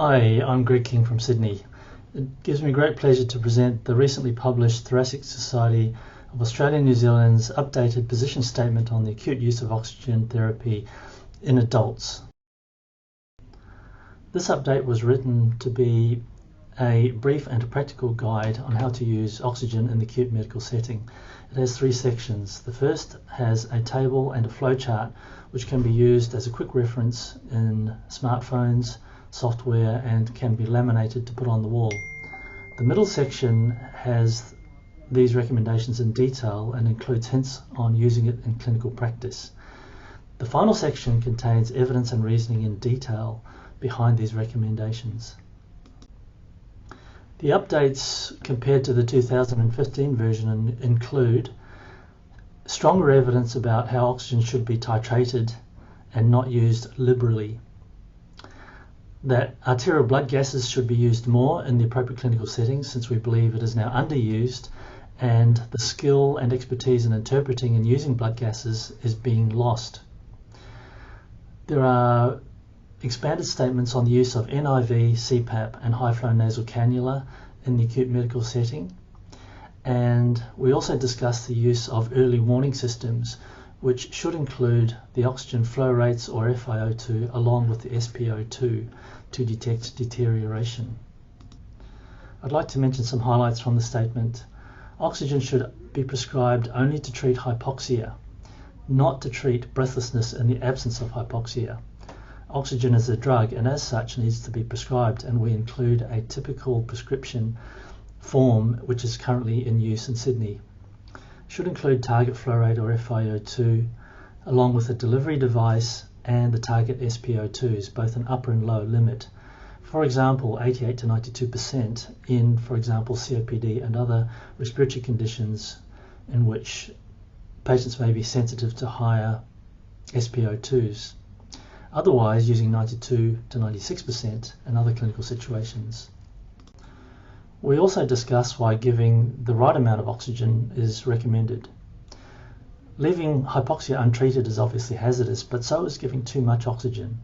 Hi, I'm Greg King from Sydney. It gives me great pleasure to present the recently published Thoracic Society of Australia and New Zealand's updated position statement on the acute use of oxygen therapy in adults. This update was written to be a brief and a practical guide on how to use oxygen in the acute medical setting. It has three sections. The first has a table and a flowchart which can be used as a quick reference in smartphones, software, and can be laminated to put on the wall. The middle section has these recommendations in detail and includes hints on using it in clinical practice. The final section contains evidence and reasoning in detail behind these recommendations. The updates compared to the 2015 version include stronger evidence about how oxygen should be titrated and not used liberally, that arterial blood gases should be used more in the appropriate clinical settings since we believe it is now underused, and the skill and expertise in interpreting and using blood gases is being lost. There are expanded statements on the use of NIV, CPAP and high-flow nasal cannula in the acute medical setting, and we also discussed the use of early warning systems which should include the oxygen flow rates or FiO2 along with the SpO2 to detect deterioration. I'd like to mention some highlights from the statement. Oxygen should be prescribed only to treat hypoxia, not to treat breathlessness in the absence of hypoxia. Oxygen is a drug and as such needs to be prescribed, and we include a typical prescription form which is currently in use in Sydney. Should include target flow rate or FiO2 along with a delivery device and the target SpO2s, both an upper and lower limit. For example, 88 to 92% in, for example, COPD and other respiratory conditions in which patients may be sensitive to higher SpO2s. Otherwise, using 92 to 96% in other clinical situations. We also discuss why giving the right amount of oxygen is recommended. Leaving hypoxia untreated is obviously hazardous, but so is giving too much oxygen.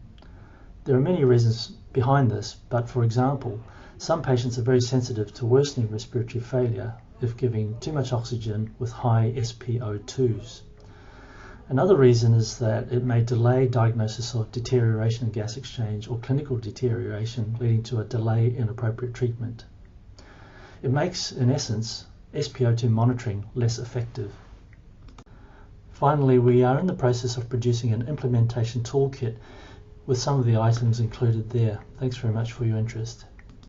There are many reasons behind this, but for example, some patients are very sensitive to worsening respiratory failure if giving too much oxygen with high SpO2s. Another reason is that it may delay diagnosis of deterioration in gas exchange or clinical deterioration, leading to a delay in appropriate treatment. It makes, in essence, SpO2 monitoring less effective. Finally, we are in the process of producing an implementation toolkit with some of the items included there. Thanks very much for your interest.